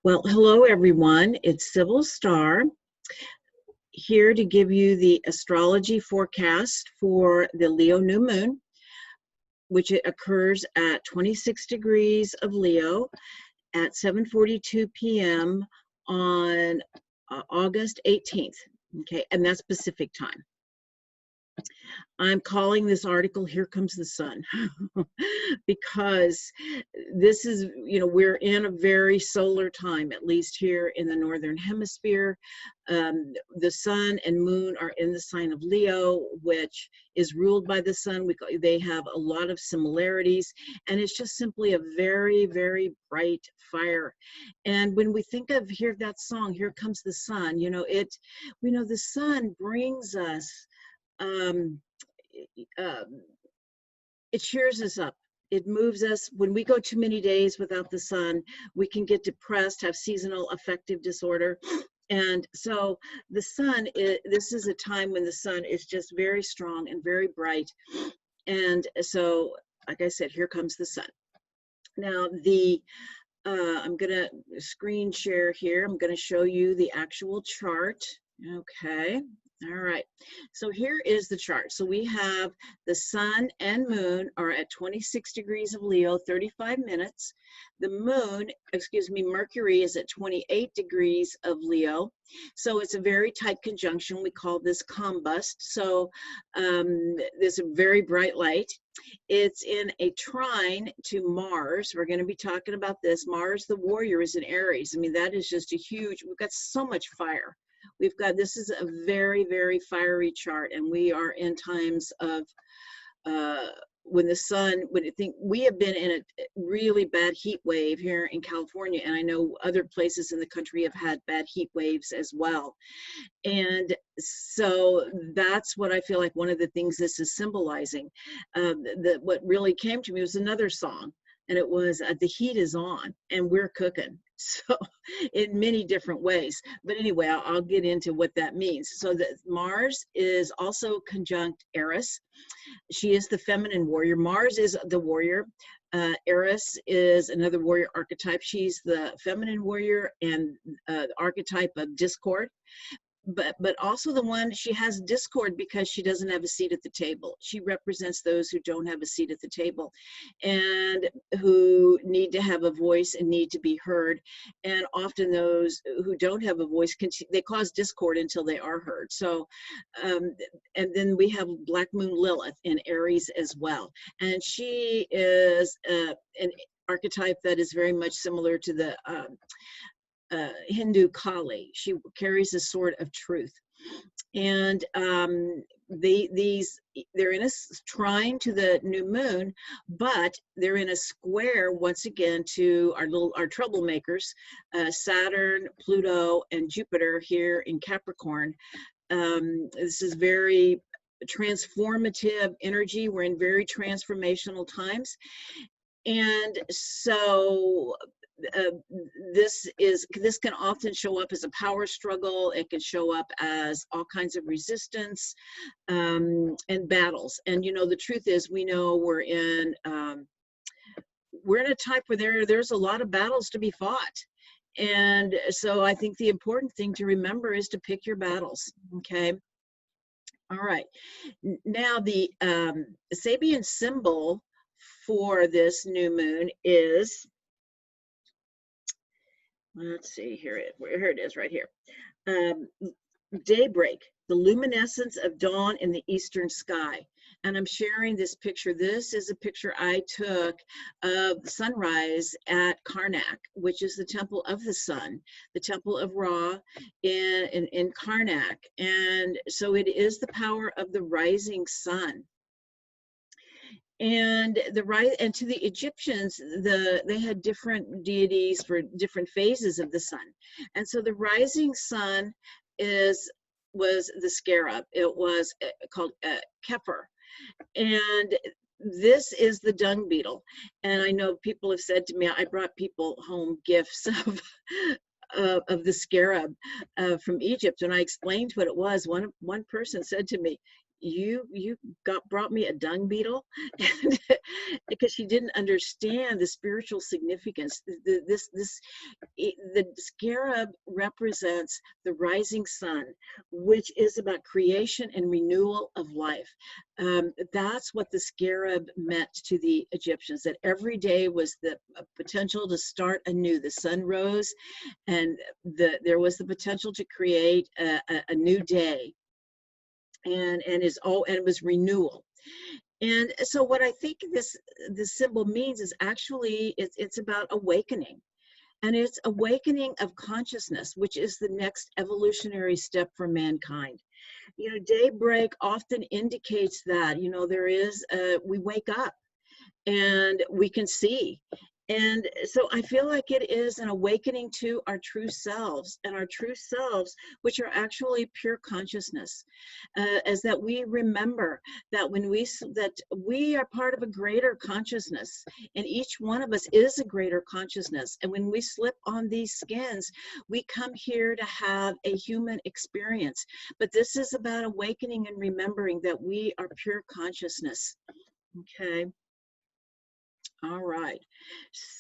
Well, hello everyone. It's Sybil Starr here to give you the astrology forecast for the Leo new moon, which it occurs at 26 degrees of Leo at 7:42 p.m. on August 18th. Okay, and that's Pacific time. I'm calling this article "Here Comes the Sun" because this is, we're in a very solar time, at least here in the Northern Hemisphere. The sun and moon are in the sign of Leo, which is ruled by the sun. They have a lot of similarities, and it's just simply a very, very bright fire. And when we think of that song, "Here Comes the Sun," we know the sun brings us it cheers us up. It moves us. When we go too many days without the sun, we can get depressed, have seasonal affective disorder. And so the sun, this is a time when the sun is just very strong and very bright. And so, like I said, here comes the sun. Now, I'm going to screen share here. I'm going to show you the actual chart. Okay. All right, so here is the chart. So we have the sun and moon are at 26 degrees of Leo, 35 minutes. The moon, Mercury is at 28 degrees of Leo. So it's a very tight conjunction. We call this combust. So there's a very bright light. It's in a trine to Mars. We're going to be talking about this. Mars, the warrior, is in Aries. I mean, that is just a huge, we've got so much fire. This is a very, very fiery chart, and we are in times of we have been in a really bad heat wave here in California, and I know other places in the country have had bad heat waves as well. And so that's what I feel like one of the things this is symbolizing. What really came to me was another song, and it was "The Heat Is On and We're Cooking." So in many different ways, but anyway, I'll get into what that means. So that Mars is also conjunct Eris. She is the feminine warrior. Mars is the warrior. Eris is another warrior archetype. She's the feminine warrior and the archetype of discord. But also the one, she has discord because she doesn't have a seat at the table. She represents those who don't have a seat at the table and who need to have a voice and need to be heard. And often those who don't have a voice, they cause discord until they are heard. So, and then we have Black Moon Lilith in Aries as well. And she is an archetype that is very much similar to the Hindu Kali. She carries a sword of truth, and they're in a trine to the new moon, but they're in a square once again to our troublemakers, Saturn, Pluto, and Jupiter here in Capricorn. This is very transformative energy. We're in very transformational times, and so this can often show up as a power struggle. It can show up as all kinds of resistance and battles. And the truth is, we know we're in a type where there's a lot of battles to be fought. And so I think the important thing to remember is to pick your battles. Okay. All right. Now the Sabian symbol for this new moon is, let's see, here it is right here. Daybreak, the luminescence of dawn in the eastern sky. And I'm sharing this picture. This is a picture I took of the sunrise at Karnak, which is the temple of the sun, the temple of Ra in Karnak. And so it is the power of the rising sun. And to the Egyptians, they had different deities for different phases of the sun. And so the rising sun was the scarab. It was called Kepher. And this is the dung beetle. And I know people have said to me, I brought people home gifts of the scarab from Egypt, and I explained what it was. One person said to me, you brought me a dung beetle, and because she didn't understand the spiritual significance. The scarab represents the rising sun, which is about creation and renewal of life. That's what the scarab meant to the Egyptians, that every day was the potential to start anew. The sun rose, and there was the potential to create a new day, and it was renewal. And so what I think this symbol means is actually it's about awakening. And it's awakening of consciousness, which is the next evolutionary step for mankind. Daybreak often indicates that, we wake up and we can see. And so I feel like it is an awakening to our true selves, and our true selves, which are actually pure consciousness, as that we remember that that we are part of a greater consciousness, and each one of us is a greater consciousness. And when we slip on these skins, we come here to have a human experience. But this is about awakening and remembering that we are pure consciousness. Okay. All right.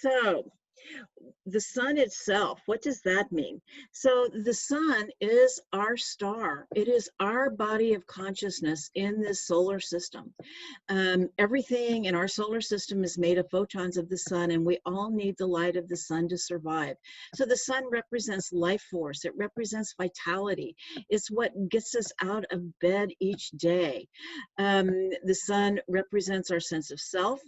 So the sun itself, what does that mean? So the sun is our star. It is our body of consciousness in this solar system. Everything in our solar system is made of photons of the sun, and we all need the light of the sun to survive. So the sun represents life force. It represents vitality. It's what gets us out of bed each day. The sun represents our sense of self,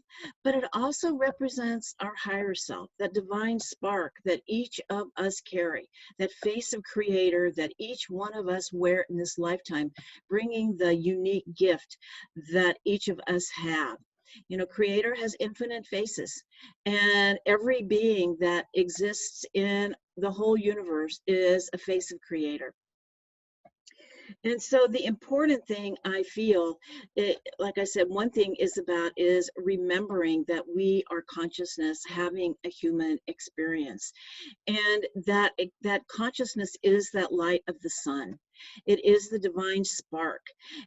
but it also represents our higher self, that divine spark that each of us carry, that face of creator that each one of us wear in this lifetime, bringing the unique gift that each of us have. Creator has infinite faces, and every being that exists in the whole universe is a face of creator. And so the important thing I feel, like I said, one thing is remembering that we are consciousness having a human experience, and that consciousness is that light of the sun. It is the divine spark.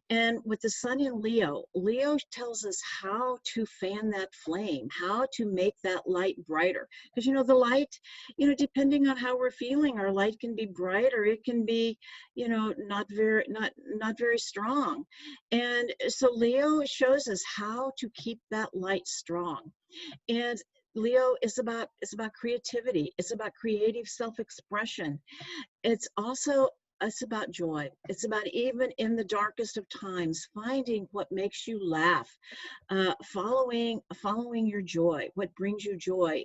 And with the sun in Leo, Leo tells us how to fan that flame, how to make that light brighter. Because, the light, depending on how we're feeling, our light can be bright, or it can be, not very strong. And so Leo shows us how to keep that light strong. And Leo is about creativity. It's about creative self-expression. It's about joy. It's about, even in the darkest of times, finding what makes you laugh, following your joy, what brings you joy.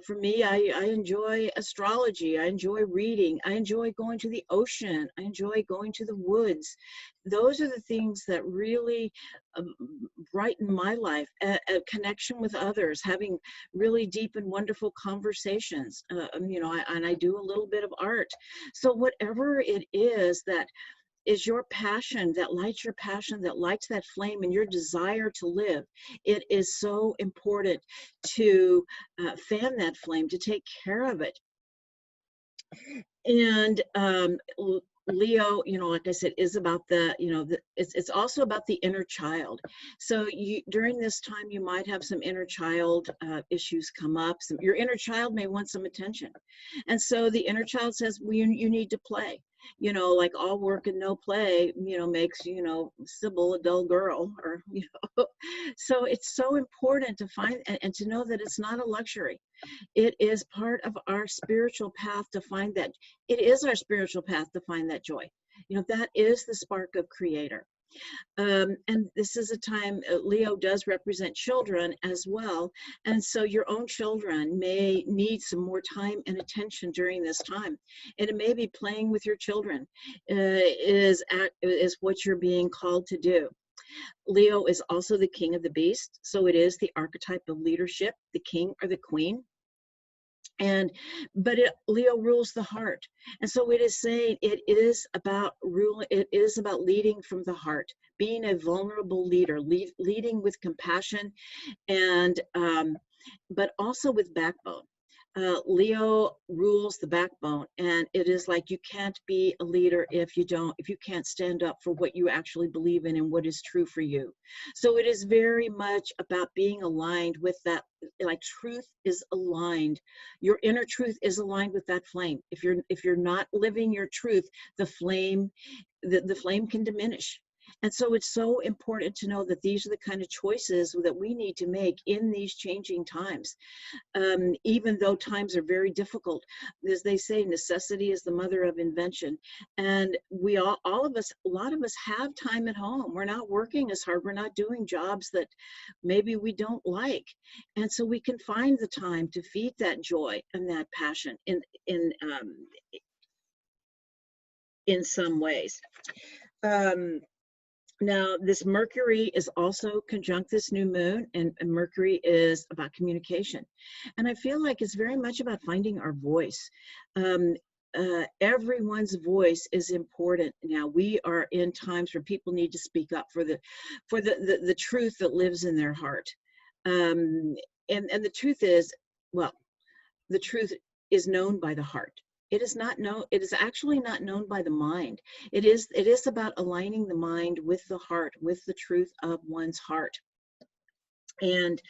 For me, I enjoy astrology. I enjoy reading. I enjoy going to the ocean. I enjoy going to the woods. Those are the things that really brighten my life. A connection with others, having really deep and wonderful conversations. And I do a little bit of art. So whatever it is that is your passion, that lights your passion, that lights that flame and your desire to live, it is so important to fan that flame, to take care of it. And Leo, like I said, is about it's also about the inner child. So during this time, you might have some inner child issues come up. Your inner child may want some attention. And so the inner child says, well, you need to play. Like all work and no play, makes, Sybil a dull girl, or, So it's so important to find and to know that it's not a luxury. It is part of our spiritual path to find that. It is our spiritual path to find that joy. That is the spark of creator. And this is a time, Leo does represent children as well. And so your own children may need some more time and attention during this time. And it may be playing with your children is what you're being called to do. Leo is also the king of the beast. So it is the archetype of leadership, the king or the queen. But Leo rules the heart. And so it is saying it is about leading from the heart, being a vulnerable leader, leading with compassion, and but also with backbone. Leo rules the backbone, and it is like you can't be a leader if you can't stand up for what you actually believe in and what is true for you. So it is very much about being aligned with that, like truth is aligned. Your inner truth is aligned with that flame. If you're not living your truth, the flame, the flame can diminish. And so it's so important to know that these are the kind of choices that we need to make in these changing times. Even though times are very difficult. As they say, necessity is the mother of invention. And we all of us, a lot of us have time at home. We're not working as hard. We're not doing jobs that maybe we don't like. And so we can find the time to feed that joy and that passion in some ways. Now, this Mercury is also conjunct this new moon, and Mercury is about communication. And I feel like it's very much about finding our voice. Everyone's voice is important. Now, we are in times where people need to speak up for the truth that lives in their heart. And the truth is, well, the truth is known by the heart. It is not known, it is actually not known by the mind. It is about aligning the mind with the heart, with the truth of one's heart. And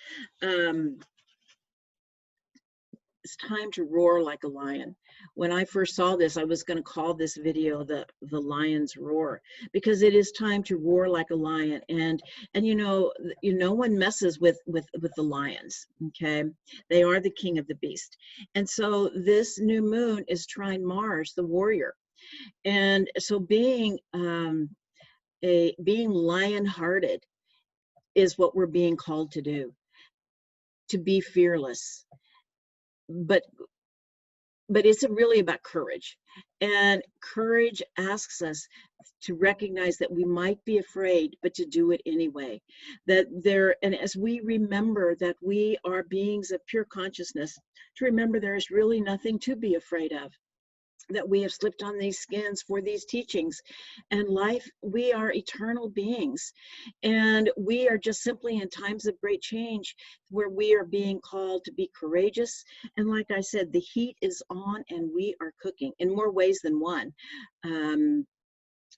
it's time to roar like a lion. When I first saw this, I was going to call this video the lion's roar, because it is time to roar like a lion. And no one messes with the lions. Okay, they are the king of the beast. And so this new moon is trine Mars, the warrior. And so being lion-hearted is what we're being called to do, to be fearless. But it's really about courage. And courage asks us to recognize that we might be afraid, but to do it anyway. And as we remember that we are beings of pure consciousness, to remember there is really nothing to be afraid of, that we have slipped on these skins for these teachings. And life, we are eternal beings. And we are just simply in times of great change where we are being called to be courageous. And like I said, the heat is on and we are cooking in more ways than one.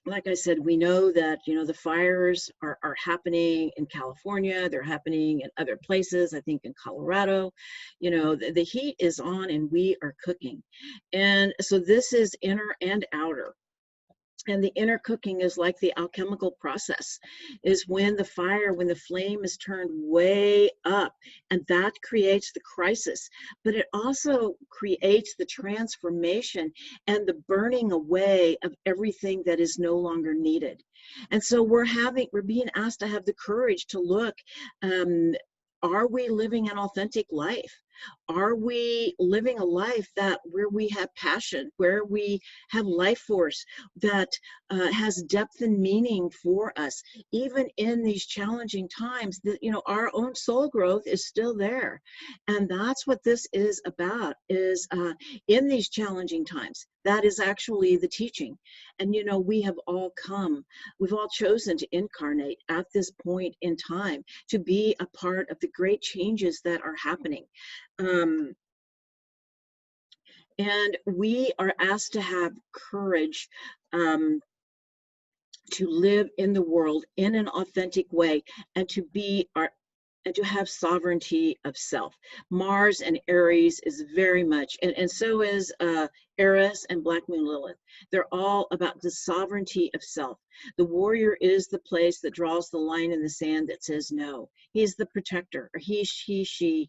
Like I said, we know that, the fires are happening in California. They're happening in other places, I think in Colorado. The heat is on and we are cooking. And so this is inner and outer. And the inner cooking is like the alchemical process, is when the flame is turned way up, and that creates the crisis. But it also creates the transformation and the burning away of everything that is no longer needed. And so we're being asked to have the courage to look, are we living an authentic life? Are we living a life where we have passion, where we have life force that has depth and meaning for us, even in these challenging times? That our own soul growth is still there, and that's what this is about. Is in these challenging times, that is actually the teaching. And we've all chosen to incarnate at this point in time to be a part of the great changes that are happening. And we are asked to have courage to live in the world in an authentic way, and to have sovereignty of self. Mars and Aries is very much, and so is Eris and Black Moon Lilith. They're all about the sovereignty of self. The warrior is the place that draws the line in the sand that says no. He's the protector, or she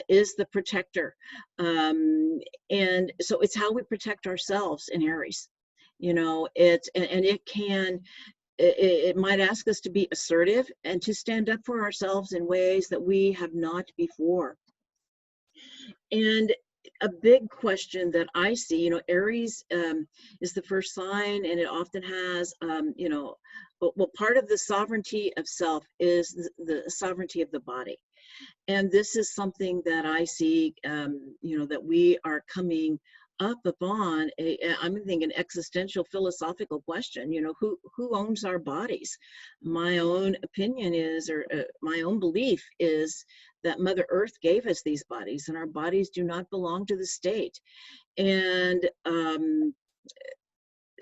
is the protector. And so it's how we protect ourselves in Aries. It might ask us to be assertive and to stand up for ourselves in ways that we have not before. And a big question that I see, Aries is the first sign, and it often has, part of the sovereignty of self is the sovereignty of the body. And this is something that I see, that we are coming up upon I'm thinking existential philosophical question. Who owns our bodies? My own opinion is, or my own belief is, that Mother Earth gave us these bodies, and our bodies do not belong to the state. And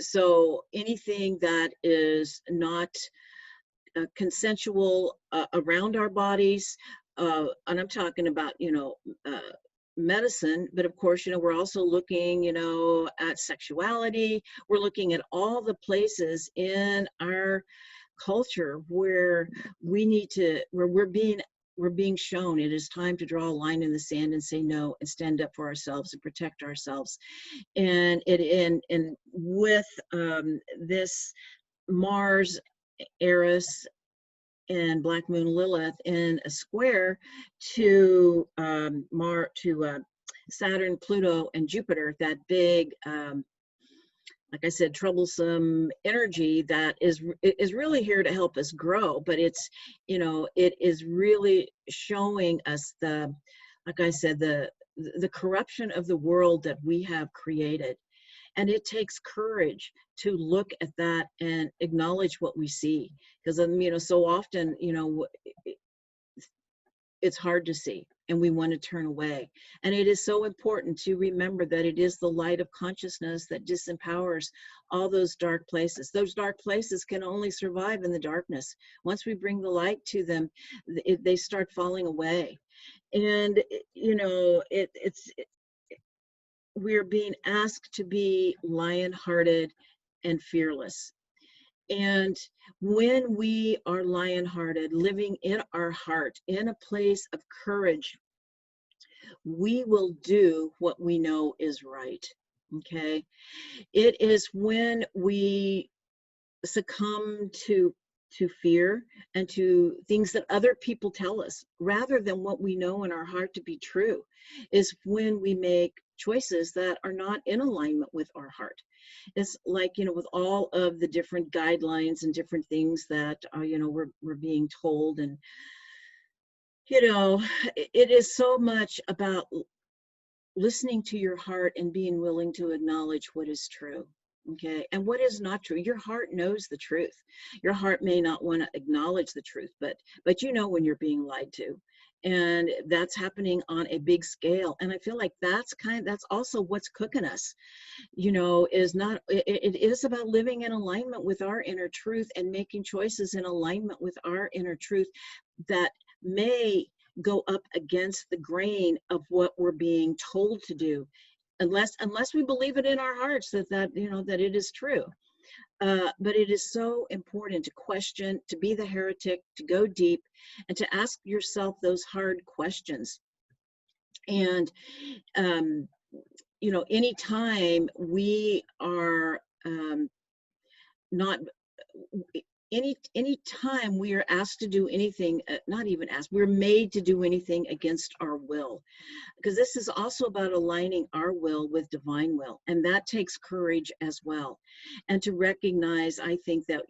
so anything that is not consensual around our bodies, and I'm talking about, medicine, but of course, we're also looking, at sexuality. We're looking at all the places in our culture where we're being shown it is time to draw a line in the sand and say no and stand up for ourselves and protect ourselves. And with this Mars, Eris, and Black Moon Lilith in a square to Saturn, Pluto, and Jupiter, that big, like I said, troublesome energy that is really here to help us grow. But it's, it is really showing us like I said, the corruption of the world that we have created. And it takes courage to look at that and acknowledge what we see. Because, so often, it's hard to see and we want to turn away. And it is so important to remember that it is the light of consciousness that disempowers all those dark places. Those dark places can only survive in the darkness. Once we bring the light to them, they start falling away. And, we're being asked to be lion-hearted and fearless. And when we are lion-hearted, living in our heart, in a place of courage, we will do what we know is right. Okay? It is when we succumb to fear and to things that other people tell us, rather than what we know in our heart to be true, is when we make choices that are not in alignment with our heart. It's like, with all of the different guidelines and different things that, we're being told. And, it is so much about listening to your heart and being willing to acknowledge what is true. Okay, and what is not true. Your heart knows the truth. Your heart may not want to acknowledge the truth, but when you're being lied to, and that's happening on a big scale. And I feel like that's also what's cooking us. Is not. It is about living in alignment with our inner truth and making choices in alignment with our inner truth that may go up against the grain of what we're being told to do, unless we believe it in our hearts that it is true. But it is so important to question, to be the heretic, to go deep, and to ask yourself those hard questions. And anytime we are not any time we are asked to do anything, not even asked, we're made to do anything against our will, because this is also about aligning our will with divine will, and that takes courage as well. And to recognize, I think that,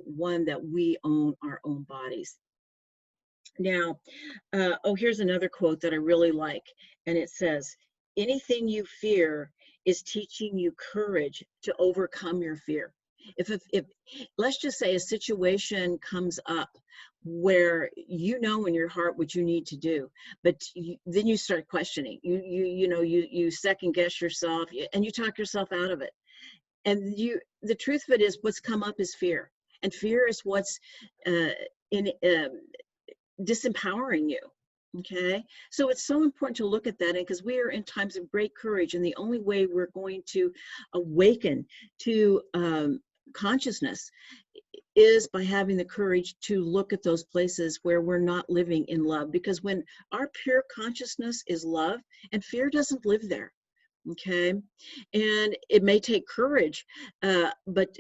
one, that we own our own bodies. Now, here's another quote that I really like, and it says, anything you fear is teaching you courage to overcome your fear. If let's just say a situation comes up where in your heart what you need to do, but then you start questioning, you second guess yourself, and you talk yourself out of it. And the truth of it is, what's come up is fear, and fear is what's disempowering you. Okay, so it's so important to look at that, and because we are in times of great courage, and the only way we're going to awaken to consciousness is by having the courage to look at those places where we're not living in love, because when our pure consciousness is love, and fear doesn't live there. Okay, and it may take courage, but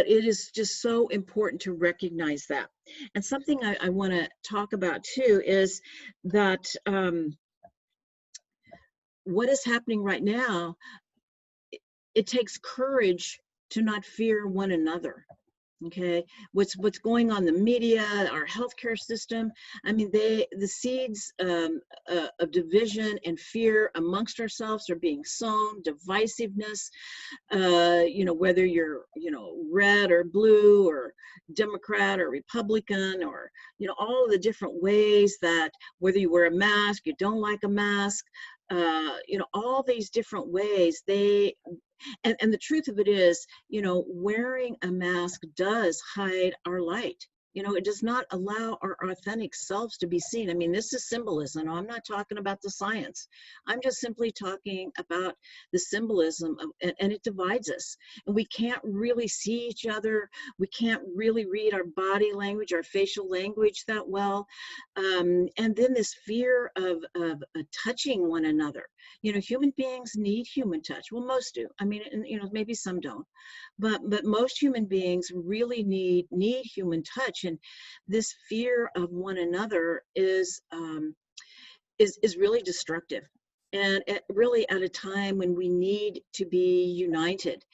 it is just so important to recognize that. And something I want to talk about too is that what is happening right now, it takes courage to not fear one another. Okay, what's going on in the media, our healthcare system. I mean, the seeds of division and fear amongst ourselves are being sown. Divisiveness, whether you're, red or blue or Democrat or Republican, or, all of the different ways that, whether you wear a mask, you don't like a mask, all these different ways and the truth of it is, wearing a mask does hide our light. It does not allow our authentic selves to be seen. I mean, this is symbolism. I'm not talking about the science. I'm just simply talking about the symbolism and it divides us. And we can't really see each other. We can't really read our body language, our facial language that well. And then this fear of touching one another. Human beings need human touch. Well, most do. I mean, and, maybe some don't, but most human beings really need human touch. And this fear of one another is really destructive. And really at a time when we need to be united,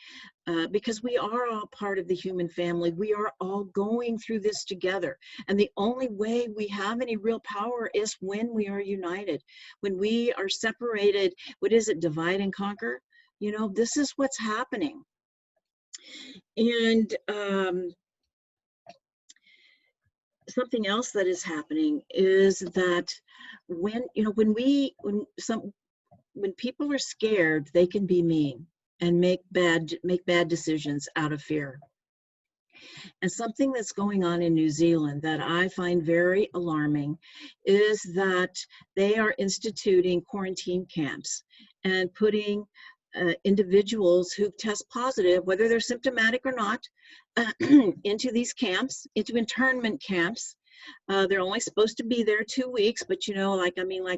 because we are all part of the human family. We are all going through this together. And the only way we have any real power is when we are united. When we are separated, what is it, divide and conquer? This is what's happening. And something else that is happening is that when people are scared, they can be mean and make bad decisions out of fear. And something that's going on in New Zealand that I find very alarming is that they are instituting quarantine camps and putting individuals who test positive, whether they're symptomatic or not, into these camps, into internment camps. They're only supposed to be there 2 weeks, but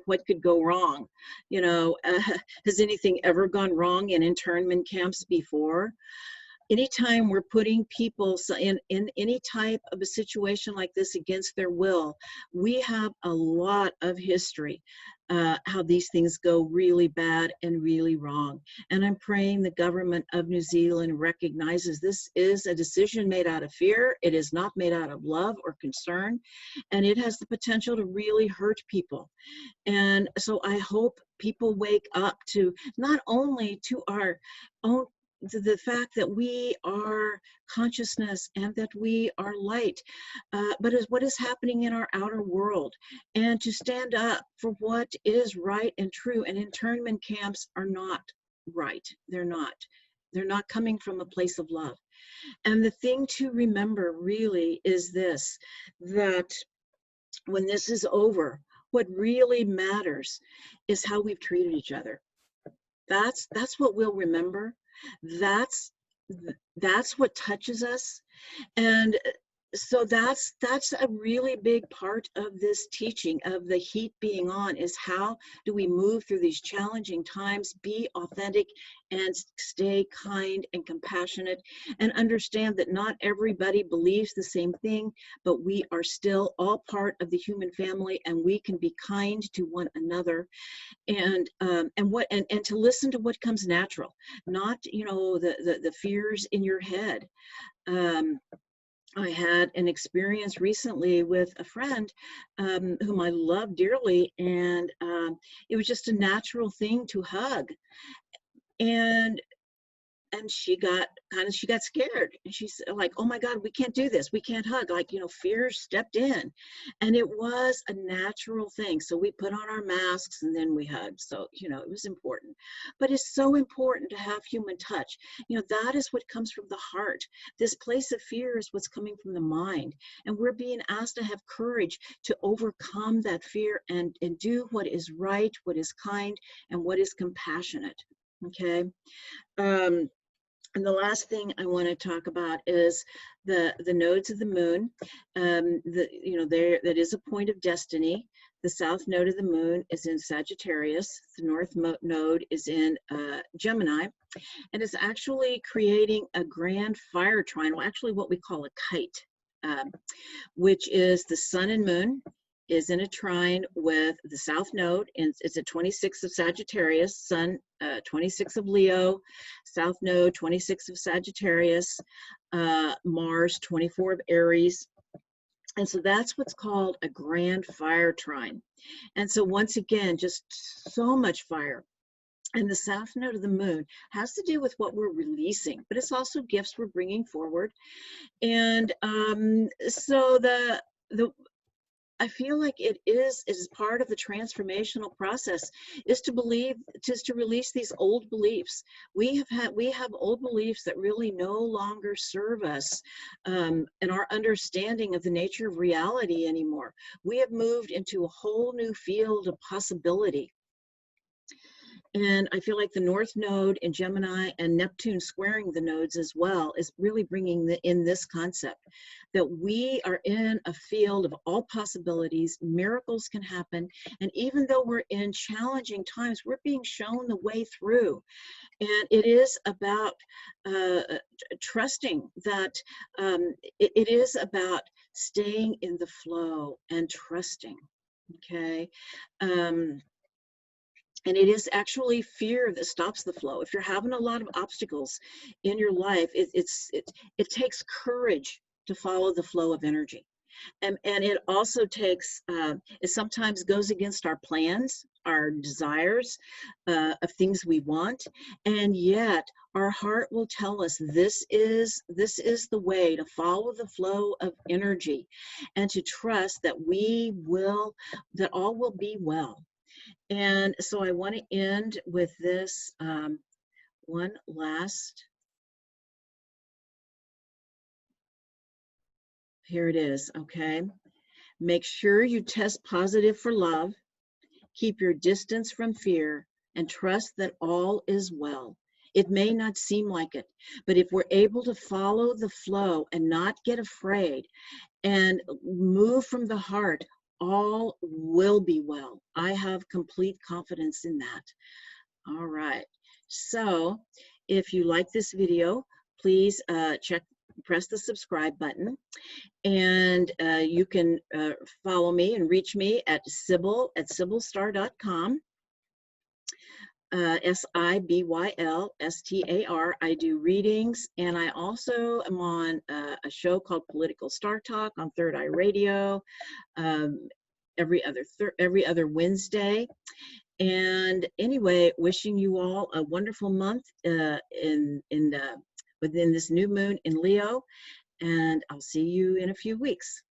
what could go wrong? Has anything ever gone wrong in internment camps before? Anytime we're putting people in any type of a situation like this against their will, we have a lot of history how these things go really bad and really wrong. And I'm praying the government of New Zealand recognizes this is a decision made out of fear. It is not made out of love or concern, and it has the potential to really hurt people. And so I hope people wake up to not only to our own the fact that we are consciousness and that we are light, but is what is happening in our outer world, and to stand up for what is right and true. And internment camps are not right. They're not coming from a place of love. And the thing to remember really is this, that when this is over, what really matters is how we've treated each other. That's what we'll remember. That's what touches us. And so that's a really big part of this teaching of the heat being on, is how do we move through these challenging times, be authentic and stay kind and compassionate, and understand that not everybody believes the same thing, but we are still all part of the human family, and we can be kind to one another, and to listen to what comes natural, not the fears in your head. I had an experience recently with a friend whom I love dearly, and it was just a natural thing to hug. And she got scared, and she's like, oh my God, we can't do this, we can't hug, fear stepped in, and it was a natural thing. So we put on our masks and then we hugged. So it was important. But it's so important to have human touch. That is what comes from the heart. This place of fear is what's coming from the mind, and we're being asked to have courage to overcome that fear and do what is right, what is kind, and what is compassionate. Okay. And the last thing I want to talk about is the nodes of the moon. That is a point of destiny. The south node of the moon is in Sagittarius. The north node is in Gemini, and it's actually creating a grand fire triangle, actually what we call a kite, which is the sun and moon is in a trine with the South Node, and it's at 26 of Sagittarius, Sun 26 of Leo, South Node 26 of Sagittarius, Mars 24 of Aries. And so that's what's called a grand fire trine. And so once again, just so much fire. And the South Node of the Moon has to do with what we're releasing, but it's also gifts we're bringing forward. And so I feel like it is part of the transformational process is to believe, just to release these old beliefs. We have old beliefs that really no longer serve us and our understanding of the nature of reality anymore. We have moved into a whole new field of possibility. And I feel like the North Node in Gemini and Neptune squaring the nodes as well is really bringing in this concept that we are in a field of all possibilities, miracles can happen, and even though we're in challenging times, we're being shown the way through. And it is about trusting that it is about staying in the flow and trusting, okay? And it is actually fear that stops the flow. If you're having a lot of obstacles in your life, it takes courage to follow the flow of energy. And it also takes, it sometimes goes against our plans, our desires of things we want. And yet our heart will tell us this is the way to follow the flow of energy and to trust that that all will be well. And so I want to end with this one last, here it is, okay? Make sure you test positive for love, keep your distance from fear, and trust that all is well. It may not seem like it, but if we're able to follow the flow and not get afraid and move from the heart, all will be well. I have complete confidence in that. All right. So if you like this video, please press the subscribe button. And you can follow me and reach me at Sybil at sybylstar.com. SIBYLSTAR. I do readings, and I also am on a show called Political Star Talk on Third Eye Radio every other Wednesday. And anyway, wishing you all a wonderful month within this new moon in Leo, and I'll see you in a few weeks.